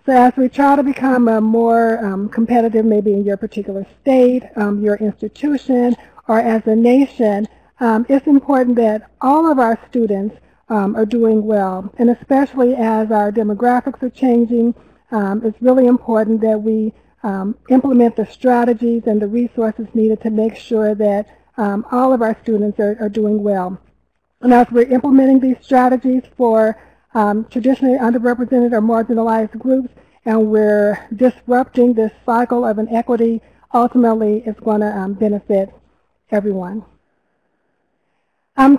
So as we try to become a more competitive, maybe in your particular state, your institution, or as a nation, it's important that all of our students are doing well. And especially as our demographics are changing, it's really important that we implement the strategies and the resources needed to make sure that all of our students are doing well. And as we're implementing these strategies for traditionally underrepresented or marginalized groups, and we're disrupting this cycle of inequity, ultimately it's going to benefit everyone.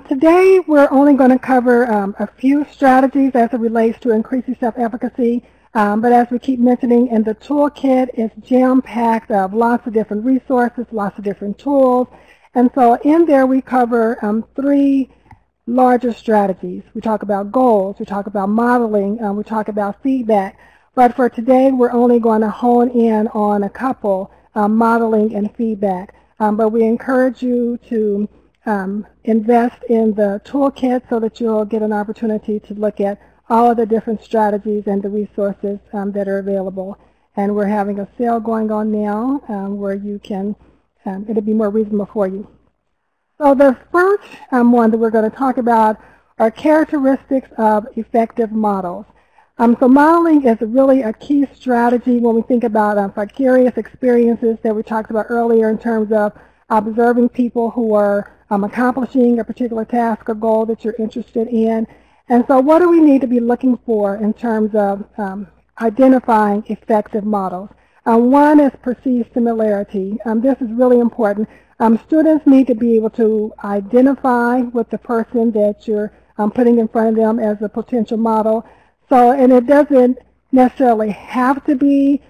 Today we're only going to cover a few strategies as it relates to increasing self-efficacy, but as we keep mentioning in the toolkit, it's jam-packed of lots of different resources, lots of different tools, and so in there we cover 3 larger strategies. We talk about goals, we talk about modeling, we talk about feedback. But for today, we're only going to hone in on a couple, modeling and feedback. But we encourage you to invest in the toolkit so that you'll get an opportunity to look at all of the different strategies and the resources that are available. And we're having a sale going on now where you can, it'll be more reasonable for you. So the first one that we're going to talk about are characteristics of effective models. So modeling is really a key strategy when we think about vicarious experiences that we talked about earlier in terms of observing people who are accomplishing a particular task or goal that you're interested in. And so what do we need to be looking for in terms of identifying effective models? One is perceived similarity. This is really important. Students need to be able to identify with the person that you're putting in front of them as a potential model. So, and it doesn't necessarily have to be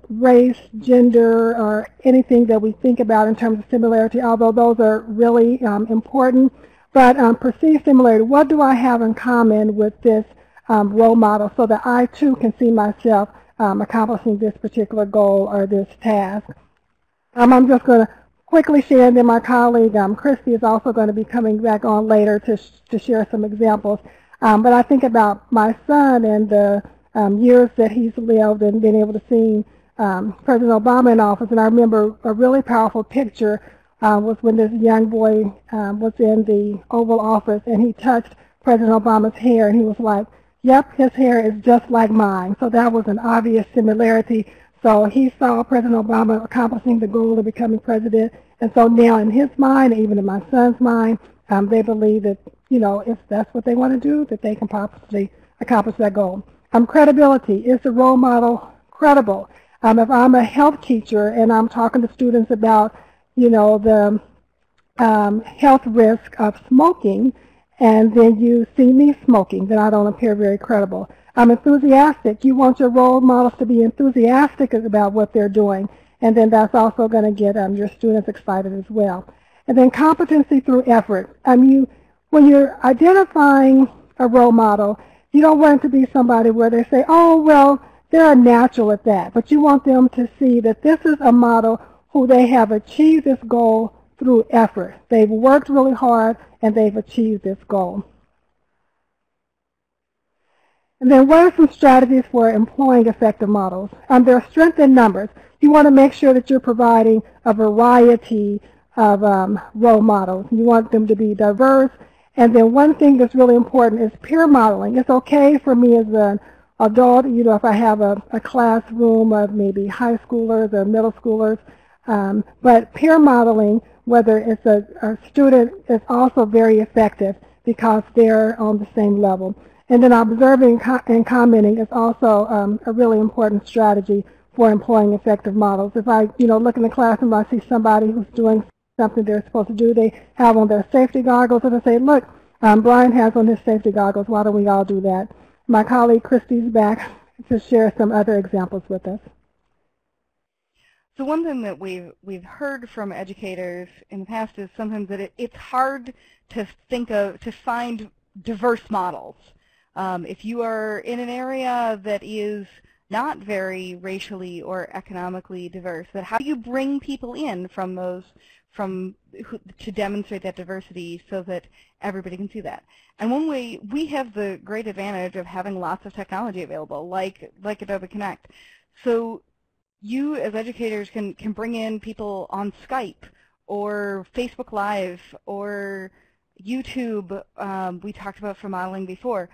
race, gender, or anything that we think about in terms of similarity, although those are really important. But perceived similarity, what do I have in common with this role model so that I too can see myself accomplishing this particular goal or this task? I'm just going to quickly share, and then my colleague Christy is also going to be coming back on later to share some examples. But I think about my son and the years that he's lived and been able to see President Obama in office. And I remember a really powerful picture was when this young boy was in the Oval Office and he touched President Obama's hair and he was like, yep, his hair is just like mine. So that was an obvious similarity. So he saw President Obama accomplishing the goal of becoming president. And so now in his mind, even in my son's mind, they believe that, if that's what they want to do, that they can possibly accomplish that goal. Credibility. Is the role model credible? If I'm a health teacher and I'm talking to students about, the health risk of smoking, and then you see me smoking, then I don't appear very credible. I'm enthusiastic. You want your role models to be enthusiastic about what they're doing, and then that's also going to get your students excited as well. And then competency through effort. When you're identifying a role model, you don't want it to be somebody where they say, oh, well, they're natural at that. But you want them to see that this is a model who they have achieved this goal through effort. They've worked really hard and they've achieved this goal. And then what are some strategies for employing effective models? There are strength in numbers. You want to make sure that you're providing a variety of role models. You want them to be diverse. And then one thing that's really important is peer modeling. It's okay for me as an adult, if I have a classroom of maybe high schoolers or middle schoolers, but peer modeling whether it's a student is also very effective because they're on the same level. And then observing and commenting is also a really important strategy for employing effective models. If I, look in the classroom, I see somebody who's doing something they're supposed to do, they have on their safety goggles, and I say, look, Brian has on his safety goggles, why don't we all do that? My colleague Christy's back to share some other examples with us. So one thing that we've heard from educators in the past is sometimes that it's hard to find diverse models. If you are in an area that is not very racially or economically diverse, that how do you bring people in to demonstrate that diversity so that everybody can see that? And one way, we have the great advantage of having lots of technology available, like Adobe Connect. So you as educators can bring in people on Skype or Facebook Live or YouTube. We talked about for modeling before.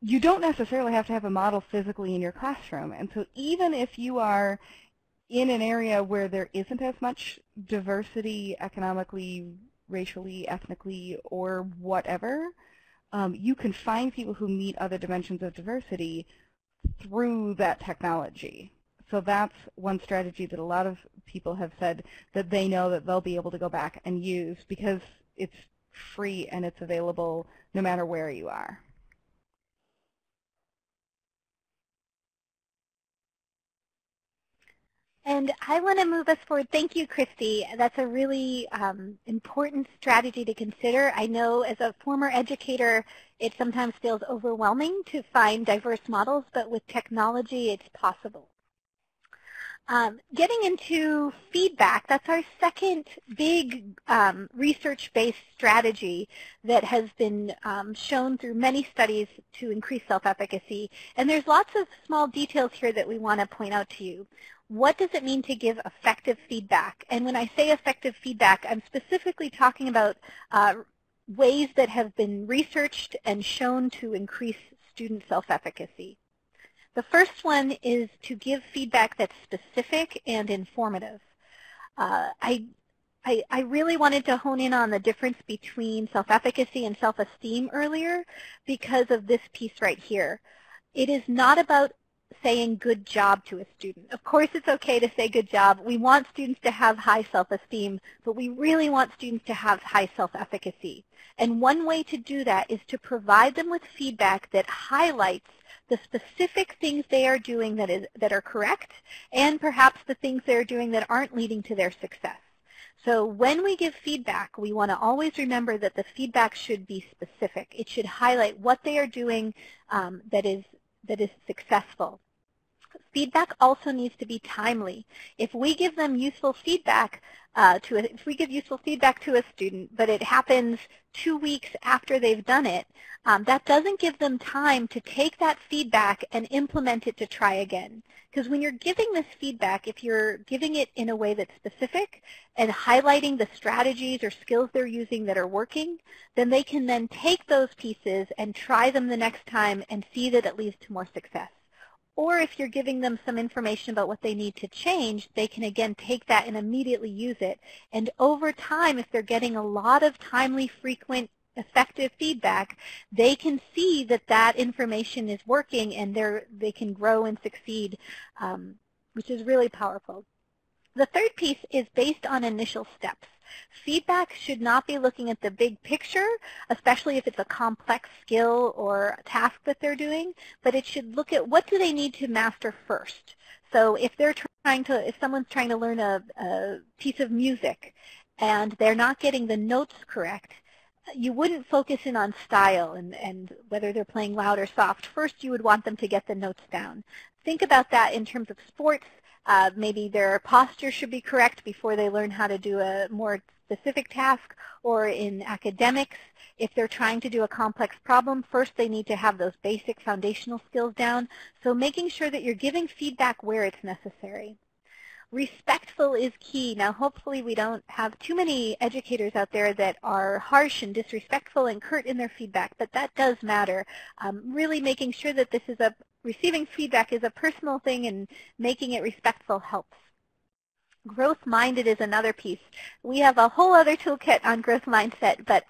You don't necessarily have to have a model physically in your classroom. And so even if you are in an area where there isn't as much diversity economically, racially, ethnically, or whatever, you can find people who meet other dimensions of diversity through that technology. So that's one strategy that a lot of people have said that they know that they'll be able to go back and use because it's free and it's available no matter where you are. And I want to move us forward. Thank you, Christy. That's a really important strategy to consider. I know as a former educator, it sometimes feels overwhelming to find diverse models, but with technology, it's possible. Getting into feedback, that's our second big research-based strategy that has been shown through many studies to increase self-efficacy. And there's lots of small details here that we want to point out to you. What does it mean to give effective feedback? And when I say effective feedback, I'm specifically talking about ways that have been researched and shown to increase student self-efficacy. The first one is to give feedback that's specific and informative. I really wanted to hone in on the difference between self-efficacy and self-esteem earlier because of this piece right here. It is not about saying good job to a student. Of course it's okay to say good job. We want students to have high self-esteem, but we really want students to have high self-efficacy. And one way to do that is to provide them with feedback that highlights the specific things they are doing that are correct, and perhaps the things they're doing that aren't leading to their success. So when we give feedback, we want to always remember that the feedback should be specific. It should highlight what they are doing that is successful. Feedback also needs to be timely. If we give them useful feedback if we give useful feedback to a student, but it happens 2 weeks after they've done it, that doesn't give them time to take that feedback and implement it to try again. Because when you're giving this feedback, if you're giving it in a way that's specific and highlighting the strategies or skills they're using that are working, then they can then take those pieces and try them the next time and see that it leads to more success. Or if you're giving them some information about what they need to change, they can again take that and immediately use it. And over time, if they're getting a lot of timely, frequent, effective feedback, they can see that that information is working and they can grow and succeed, which is really powerful. The third piece is based on initial steps. Feedback should not be looking at the big picture, especially if it's a complex skill or a task that they're doing, but it should look at what do they need to master first. So if someone's trying to learn a piece of music and they're not getting the notes correct, you wouldn't focus in on style and whether they're playing loud or soft. First, you would want them to get the notes down. Think about that in terms of sports. Maybe their posture should be correct before they learn how to do a more specific task, or in academics, if they're trying to do a complex problem, first they need to have those basic foundational skills down. So making sure that you're giving feedback where it's necessary. Respectful is key. Now, hopefully we don't have too many educators out there that are harsh and disrespectful and curt in their feedback, but that does matter. Really making sure that this is receiving feedback is a personal thing, and making it respectful helps. Growth-minded is another piece. We have a whole other toolkit on growth mindset, but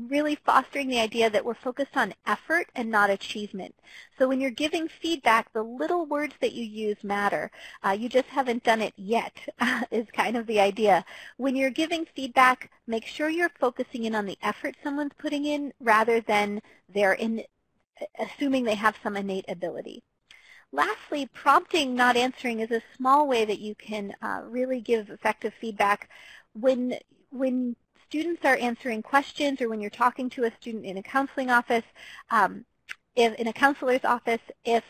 really fostering the idea that we're focused on effort and not achievement. So when you're giving feedback, the little words that you use matter. You just haven't done it yet is kind of the idea. When you're giving feedback, make sure you're focusing in on the effort someone's putting in rather than assuming they have some innate ability. Lastly, prompting, not answering, is a small way that you can really give effective feedback. When students are answering questions or when you're talking to a student in a counseling office, in a counselor's office, if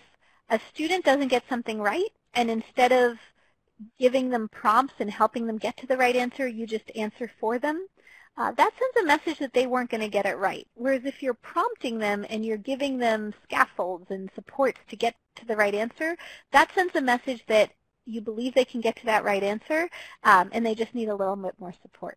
a student doesn't get something right, and instead of giving them prompts and helping them get to the right answer, you just answer for them, that sends a message that they weren't going to get it right. Whereas if you're prompting them and you're giving them scaffolds and supports to get to the right answer, that sends a message that you believe they can get to that right answer, and they just need a little bit more support.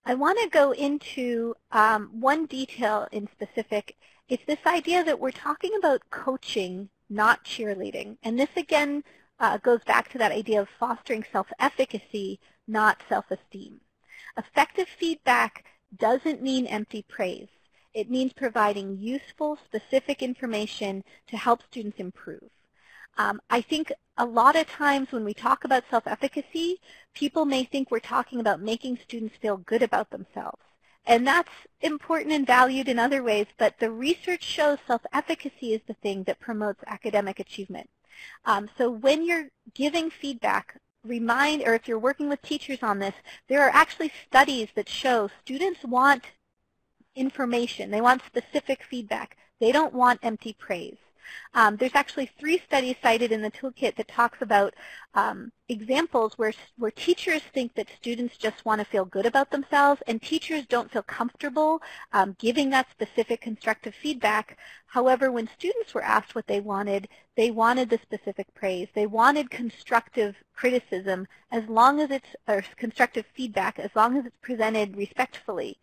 I want to go into one detail in specific. It's this idea that we're talking about coaching, not cheerleading. And this, again, goes back to that idea of fostering self-efficacy, not self-esteem. Effective feedback doesn't mean empty praise. It means providing useful, specific information to help students improve. I think a lot of times when we talk about self-efficacy, people may think we're talking about making students feel good about themselves. And that's important and valued in other ways, but the research shows self-efficacy is the thing that promotes academic achievement. So when you're giving feedback, or if you're working with teachers on this, there are actually studies that show students want information. They want specific feedback. They don't want empty praise. There's actually 3 studies cited in the toolkit that talks about examples where teachers think that students just want to feel good about themselves, and teachers don't feel comfortable giving that specific constructive feedback. However, when students were asked what they wanted the specific praise. They wanted constructive criticism as long as or constructive feedback as long as it's presented respectfully.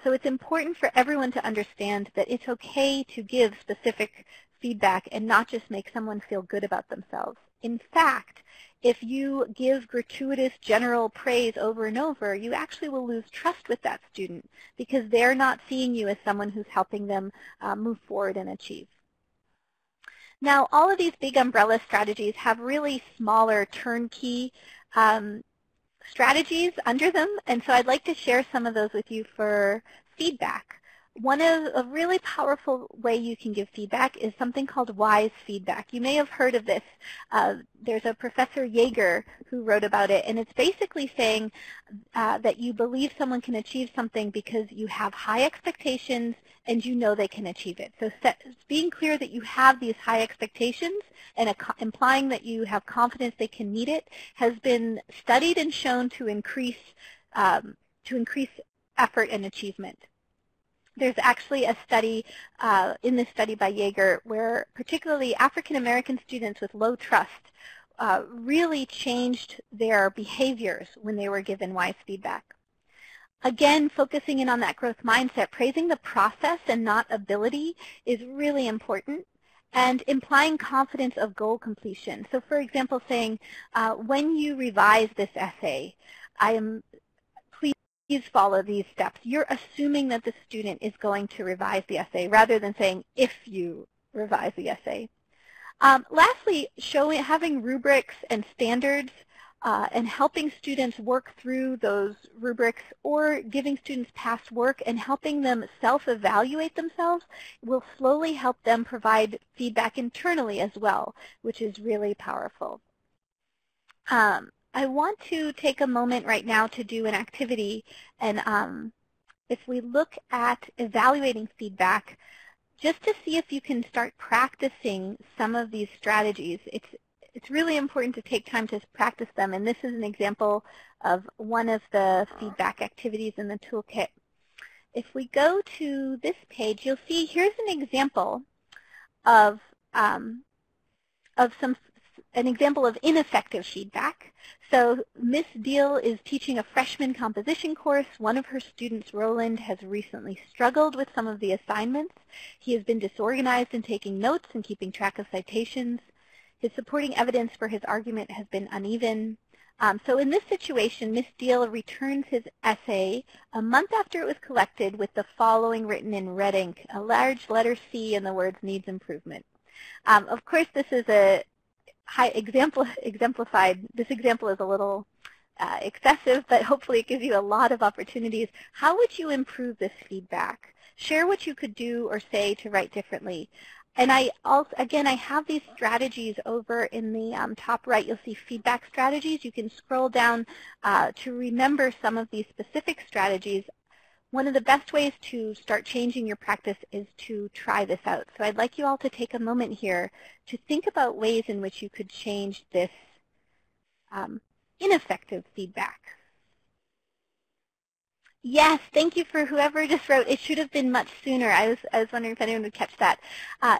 So it's important for everyone to understand that it's okay to give specific feedback and not just make someone feel good about themselves. In fact, if you give gratuitous general praise over and over, you actually will lose trust with that student because they're not seeing you as someone who's helping them move forward and achieve. Now, all of these big umbrella strategies have really smaller turnkey strategies under them, and so I'd like to share some of those with you for feedback. A really powerful way you can give feedback is something called wise feedback. You may have heard of this. There's a Professor Yeager who wrote about it, and it's basically saying that you believe someone can achieve something because you have high expectations and you know they can achieve it. So being clear that you have these high expectations and implying that you have confidence they can meet it has been studied and shown to increase effort and achievement. There's actually a study in this study by Yeager where particularly African American students with low trust really changed their behaviors when they were given wise feedback. Again, focusing in on that growth mindset, praising the process and not ability is really important, and implying confidence of goal completion. So for example, saying, when you revise this essay, please follow these steps. You're assuming that the student is going to revise the essay rather than saying if you revise the essay. Lastly, having rubrics and standards and helping students work through those rubrics or giving students past work and helping them self-evaluate themselves will slowly help them provide feedback internally as well, which is really powerful. I want to take a moment right now to do an activity, and if we look at evaluating feedback, just to see if you can start practicing some of these strategies. It's really important to take time to practice them, and this is an example of one of the feedback activities in the toolkit. If we go to this page, you'll see here's an example of an example of ineffective feedback. So Miss Deal is teaching a freshman composition course. One of her students, Roland, has recently struggled with some of the assignments. He has been disorganized in taking notes and keeping track of citations. His supporting evidence for his argument has been uneven. So in this situation, Miss Deal returns his essay a month after it was collected with the following written in red ink, a large letter C in the words needs improvement. Of course, this is a high exemplified. This example is a little excessive, but hopefully it gives you a lot of opportunities. How would you improve this feedback? Share what you could do or say to write differently. And I have these strategies over in the top right. You'll see feedback strategies. You can scroll down to remember some of these specific strategies. One of the best ways to start changing your practice is to try this out. So I'd like you all to take a moment here to think about ways in which you could change this ineffective feedback. Yes, thank you for whoever just wrote. It should have been much sooner. I was wondering if anyone would catch that.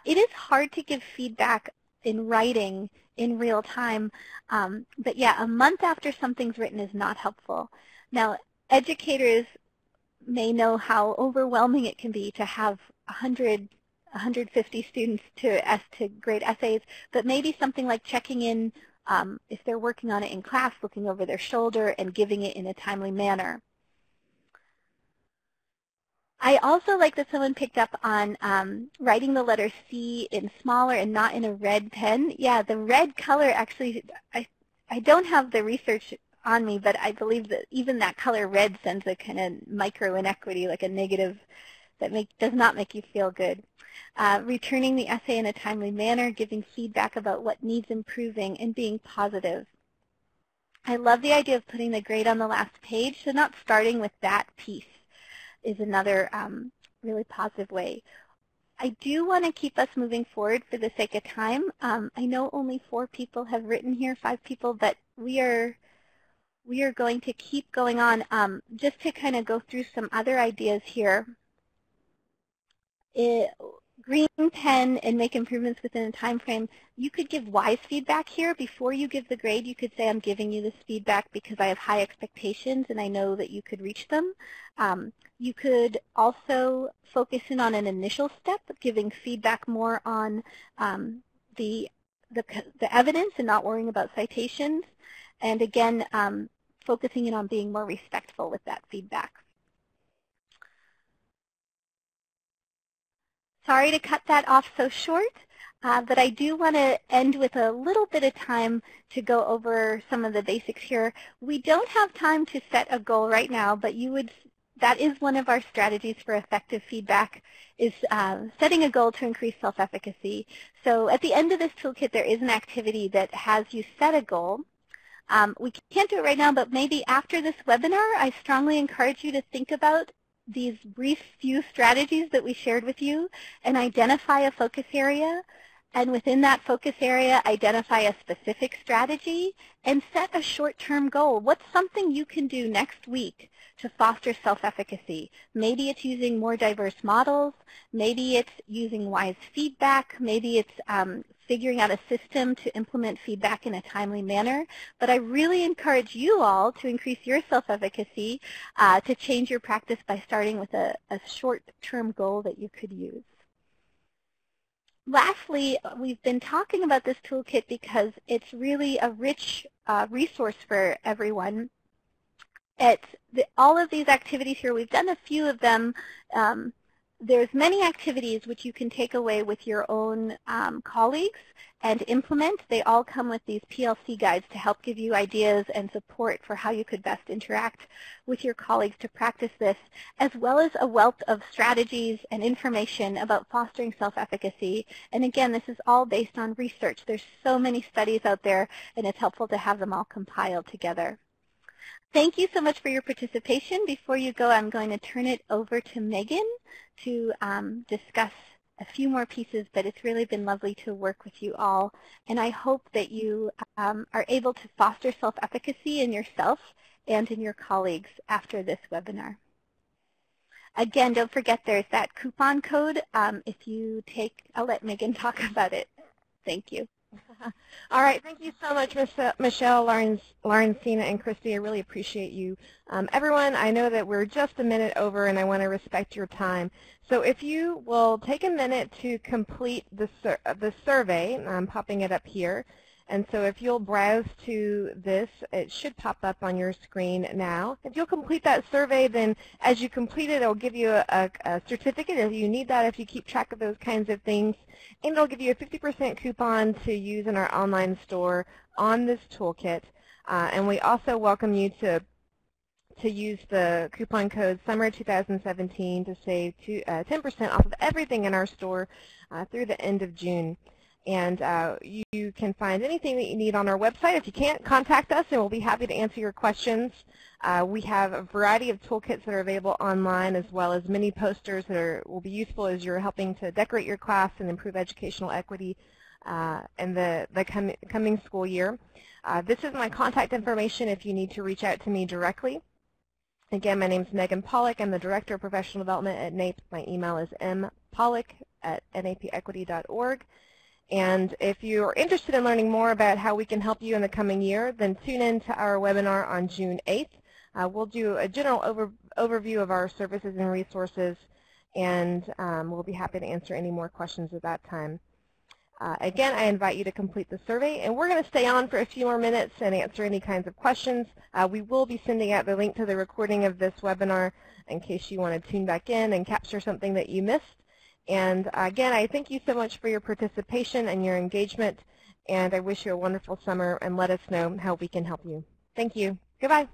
It is hard to give feedback in writing in real time, but yeah, a month after something's written is not helpful. Now, educators may know how overwhelming it can be to have 100, 150 students to grade essays, but maybe something like checking in if they're working on it in class, looking over their shoulder and giving it in a timely manner. I also like that someone picked up on writing the letter C in smaller and not in a red pen. Yeah, the red color actually, I don't have the research on me, but I believe that even that color red sends a kind of micro inequity, like a negative that does not make you feel good. Returning the essay in a timely manner, giving feedback about what needs improving, and being positive. I love the idea of putting the grade on the last page, so not starting with that piece is another really positive way. I do want to keep us moving forward for the sake of time. I know only 4 people have written here, 5 people, but we are going to keep going on. Just to kind of go through some other ideas here. Green pen and make improvements within a time frame. You could give wise feedback here. Before you give the grade, you could say, I'm giving you this feedback because I have high expectations and I know that you could reach them. You could also focus in on an initial step, giving feedback more on the evidence and not worrying about citations. And again, focusing in on being more respectful with that feedback. Sorry to cut that off so short, but I do want to end with a little bit of time to go over some of the basics here. We don't have time to set a goal right now, but that is one of our strategies for effective feedback, is setting a goal to increase self-efficacy. So at the end of this toolkit, there is an activity that has you set a goal. We can't do it right now, but maybe after this webinar, I strongly encourage you to think about these brief few strategies that we shared with you and identify a focus area. And within that focus area, identify a specific strategy and set a short-term goal. What's something you can do next week to foster self-efficacy? Maybe it's using more diverse models. Maybe it's using wise feedback. Maybe it's figuring out a system to implement feedback in a timely manner. But I really encourage you all to increase your self-efficacy, to change your practice by starting with a short-term goal that you could use. Lastly, we've been talking about this toolkit because it's really a rich resource for everyone. All of these activities here, we've done a few of them. There's many activities which you can take away with your own colleagues and implement. They all come with these PLC guides to help give you ideas and support for how you could best interact with your colleagues to practice this, as well as a wealth of strategies and information about fostering self-efficacy. And again, this is all based on research. There's so many studies out there, and it's helpful to have them all compiled together. Thank you so much for your participation. Before you go, I'm going to turn it over to Megan to discuss a few more pieces, but it's really been lovely to work with you all. And I hope that you are able to foster self-efficacy in yourself and in your colleagues after this webinar. Again, don't forget there's that coupon code. If you take, I'll let Megan talk about it. Thank you. All right, thank you so much, Michelle, Laurencina, and Christy. I really appreciate you. Everyone, I know that we're just a minute over, and I want to respect your time. So if you will take a minute to complete the survey, I'm popping it up here, And so if you'll browse to this, it should pop up on your screen now. If you'll complete that survey, then as you complete it, it'll give you a certificate if you need that, if you keep track of those kinds of things. And it'll give you a 50% coupon to use in our online store on this toolkit. And we also welcome you to use the coupon code Summer 2017 to save 10% off of everything in our store through the end of June. And you can find anything that you need on our website. If you can't, contact us and we'll be happy to answer your questions. We have a variety of toolkits that are available online, as well as many posters that will be useful as you're helping to decorate your class and improve educational equity in the coming school year. This is my contact information if you need to reach out to me directly. Again, my name is Megan Pollock. I'm the Director of Professional Development at NAEP. My email is mpollock@napequity.org. And if you are interested in learning more about how we can help you in the coming year, then tune in to our webinar on June 8th. We'll do a general overview of our services and resources, and we'll be happy to answer any more questions at that time. Again, I invite you to complete the survey, and we're going to stay on for a few more minutes and answer any kinds of questions. We will be sending out the link to the recording of this webinar in case you want to tune back in and capture something that you missed. And again, I thank you so much for your participation and your engagement, and I wish you a wonderful summer, and let us know how we can help you. Thank you. Goodbye.